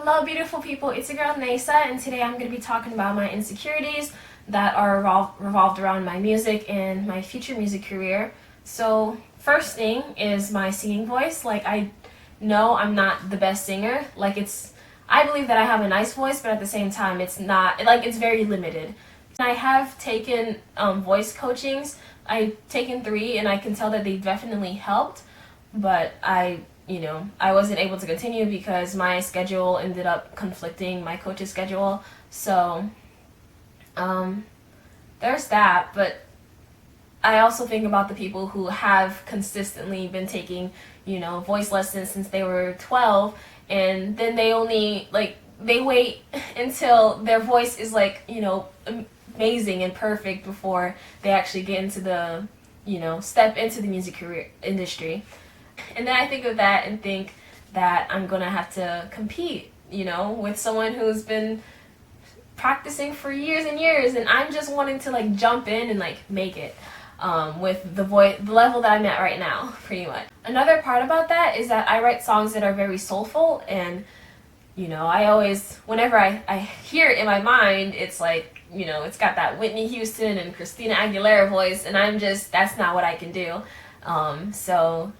Hello beautiful people, it's your girl Nasa, and today I'm going to be talking about my insecurities that are revolved around my music and my future music career. So first thing is my singing voice. I know I'm not the best singer. I believe that I have a nice voice, but at the same time it's not, it's very limited. I have taken voice coachings. I've taken 3 and I can tell that they definitely helped, but I wasn't able to continue because my schedule ended up conflicting my coach's schedule. So there's that. But I also think about the people who have consistently been taking voice lessons since they were 12, and then they wait until their voice is amazing and perfect before they actually get into the step into the music career industry. And then I think of that and think that I'm gonna have to compete, with someone who's been practicing for years and years, and I'm just wanting to jump in and make it with the level that I'm at right now, pretty much. Another part about that is that I write songs that are very soulful, and I always, whenever I hear it in my mind, it's it's got that Whitney Houston and Christina Aguilera voice, and that's not what I can do. So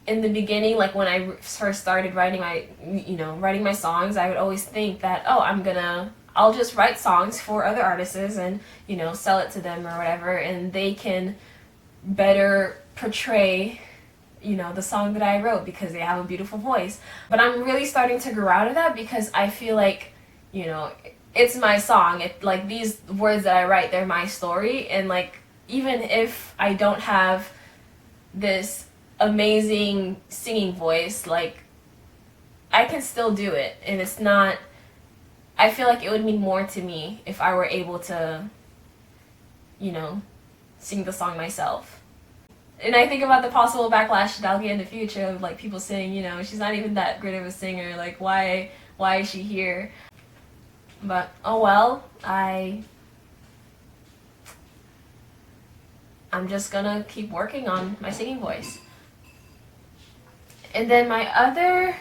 in the beginning, when I first started writing my songs, I would always think that, I'll just write songs for other artists and sell it to them or whatever, and they can better portray the song that I wrote because they have a beautiful voice. But I'm really starting to grow out of that because I feel like it's my song. These words that I write, they're my story, and even if I don't have this amazing singing voice, I can still do it, and it's not, I feel like it would mean more to me if I were able to sing the song myself. And I think about the possible backlash that I'll get in the future of people saying, she's not even that great of a singer, why is she here? But oh well, I'm just gonna keep working on my singing voice. And then my other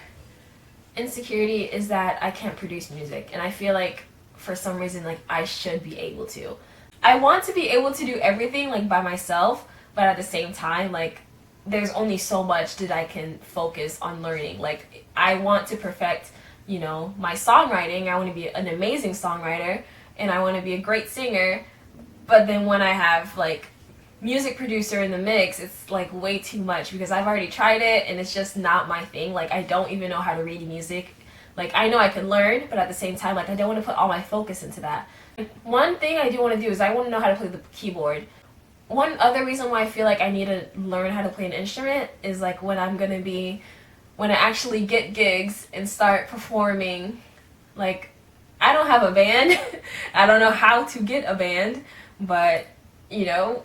insecurity is that I can't produce music, and I feel like for some reason I should be able to. I want to be able to do everything by myself, but at the same time there's only so much that I can focus on learning. I want to perfect my songwriting. I want to be an amazing songwriter, and I want to be a great singer, but then when I have music producer in the mix, it's way too much because I've already tried it and it's just not my thing. I don't even know how to read music. I know I can learn, but at the same time I don't want to put all my focus into that. One thing I do want to do is I want to know how to play the keyboard. One other reason why I feel like I need to learn how to play an instrument is when I actually get gigs and start performing. I don't have a band. I don't know how to get a band, but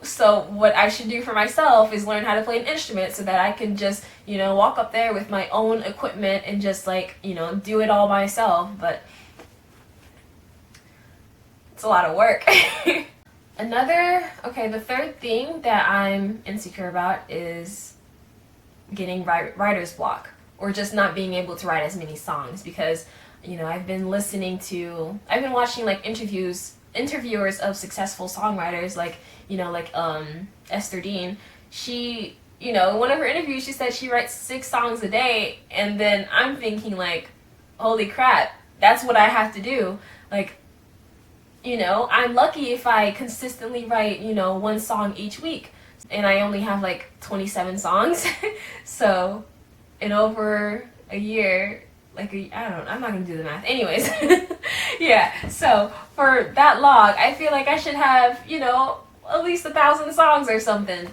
so what I should do for myself is learn how to play an instrument so that I can just, walk up there with my own equipment and just do it all myself. But it's a lot of work. The third thing that I'm insecure about is getting writer's block, or just not being able to write as many songs, because I've been watching interviewers of successful songwriters, Esther Dean. She, in one of her interviews, she said she writes 6 songs a day, and then I'm thinking holy crap, that's what I have to do. I'm lucky if I consistently write 1 song each week, and I only have 27 songs. So in over a year, I'm not gonna do the math anyways. Yeah, so for that long I feel like I should have at least 1,000 songs or something.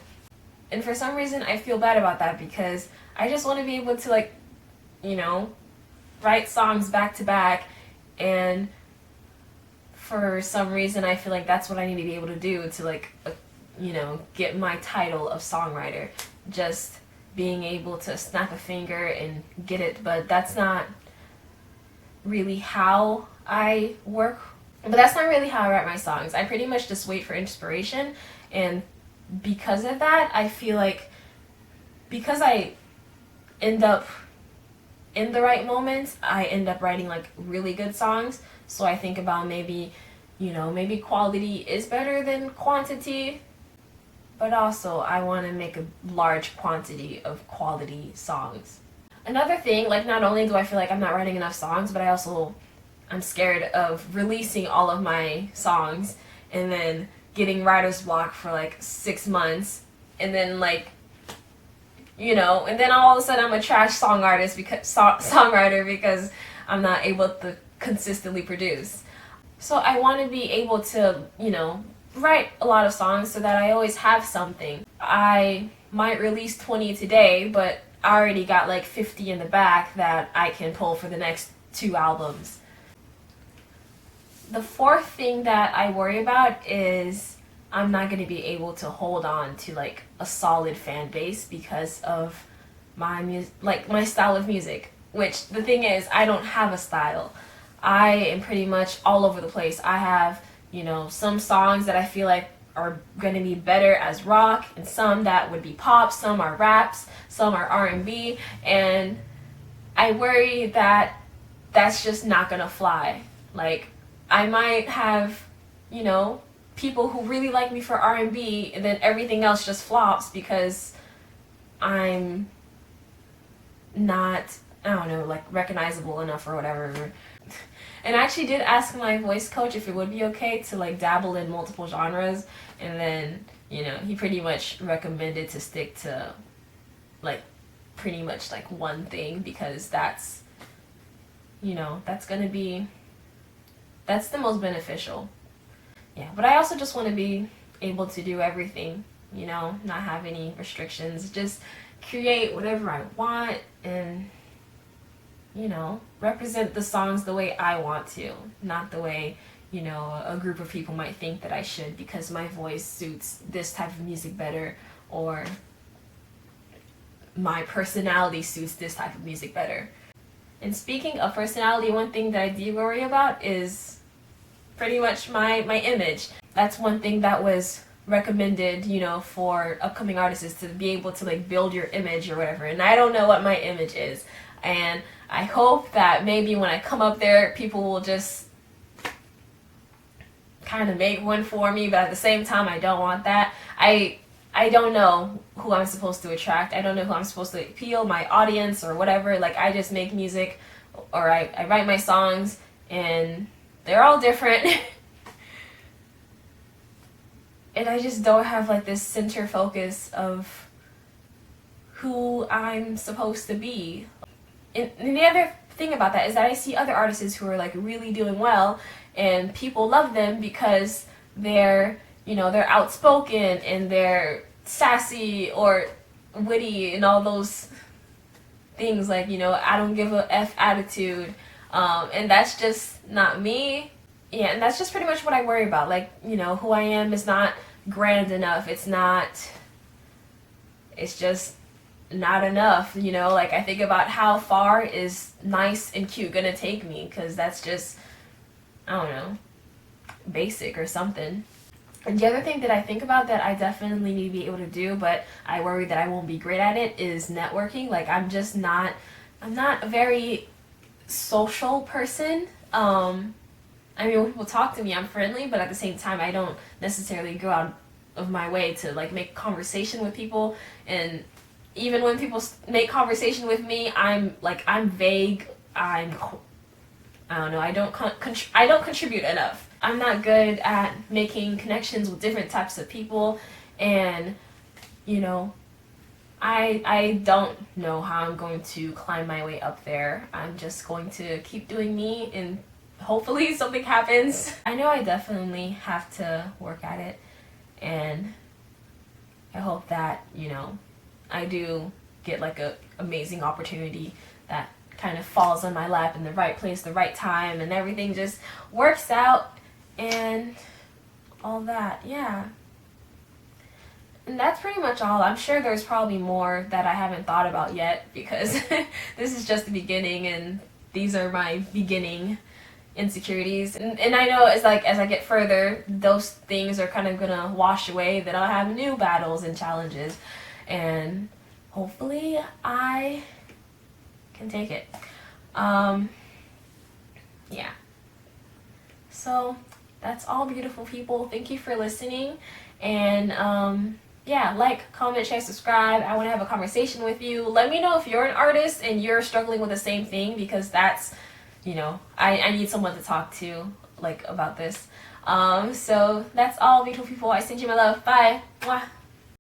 And for some reason I feel bad about that because I just want to be able to write songs back to back, and for some reason I feel like that's what I need to be able to do to get my title of songwriter. Just being able to snap a finger and get it, but that's not really how I work. But that's not really how I write my songs. I pretty much just wait for inspiration, and because of that, I feel like because I end up in the right moments, I end up writing like really good songs. So I think about maybe, maybe quality is better than quantity, but also I want to make a large quantity of quality songs. Another thing, like, not only do I feel like I'm not writing enough songs, but I'm scared of releasing all of my songs and then getting writer's block for like 6 months, and then and then all of a sudden I'm a trash songwriter because I'm not able to consistently produce. So I want to be able to, write a lot of songs so that I always have something. I might release 20 today, but I already got like 50 in the back that I can pull for the next 2 albums. The fourth thing that I worry about is I'm not going to be able to hold on to like a solid fan base because of my style of music. Which, the thing is, I don't have a style. I am pretty much all over the place. I have, some songs that I feel like are going to be better as rock, and some that would be pop, some are raps, some are R&B, and I worry that that's just not going to fly. Like, I might have, people who really like me for R&B, and then everything else just flops because I'm not, I don't know, like, recognizable enough or whatever. And I actually did ask my voice coach if it would be okay to like dabble in multiple genres, and then he pretty much recommended to stick to like pretty much like one thing, because that's that's the most beneficial. Yeah, but I also just want to be able to do everything, not have any restrictions, just create whatever I want and represent the songs the way I want to, not the way, a group of people might think that I should because my voice suits this type of music better, or my personality suits this type of music better. And speaking of personality, one thing that I do worry about is pretty much my image. That's one thing that was recommended, for upcoming artists, is to be able to like build your image or whatever. And I don't know what my image is. And I hope that maybe when I come up there, people will just kind of make one for me, but at the same time, I don't want that. I don't know who I'm supposed to attract. I don't know who I'm supposed to appeal, my audience or whatever. Like, I just make music, or I write my songs, and they're all different. And I just don't have like this center focus of who I'm supposed to be. And the other thing about that is that I see other artists who are like really doing well, and people love them because they're outspoken and they're sassy or witty and all those things, like, I don't give a F attitude, and that's just not me. Yeah, and that's just pretty much what I worry about. Like, who I am is not grand enough. It's just not enough, like, I think about how far is nice and cute gonna take me, because that's just, I don't know, basic or something. And the other thing that I think about that I definitely need to be able to do, but I worry that I won't be great at it, is networking. Like, I'm not a very social person. I mean, when people talk to me, I'm friendly, but at the same time, I don't necessarily go out of my way to like make conversation with people. And even when people make conversation with me, I'm vague. I don't know. I don't contribute enough. I'm not good at making connections with different types of people, and I don't know how I'm going to climb my way up there. I'm just going to keep doing me, and hopefully something happens. I know I definitely have to work at it, and I hope that I do get like a amazing opportunity that kind of falls on my lap in the right place, the right time, and everything just works out and all that. Yeah. And that's pretty much all. I'm sure there's probably more that I haven't thought about yet, because this is just the beginning, and these are my beginning insecurities. And I know it's like as I get further, those things are kind of gonna wash away, that I'll have new battles and challenges, and hopefully I can take it. Yeah. So that's all, beautiful people. Thank you for listening. And yeah, like, comment, share, subscribe. I want to have a conversation with you. Let me know if you're an artist and you're struggling with the same thing, because that's, you know, I need someone to talk to, like, about this. So that's all, beautiful people. I send you my love. Bye. Mwah.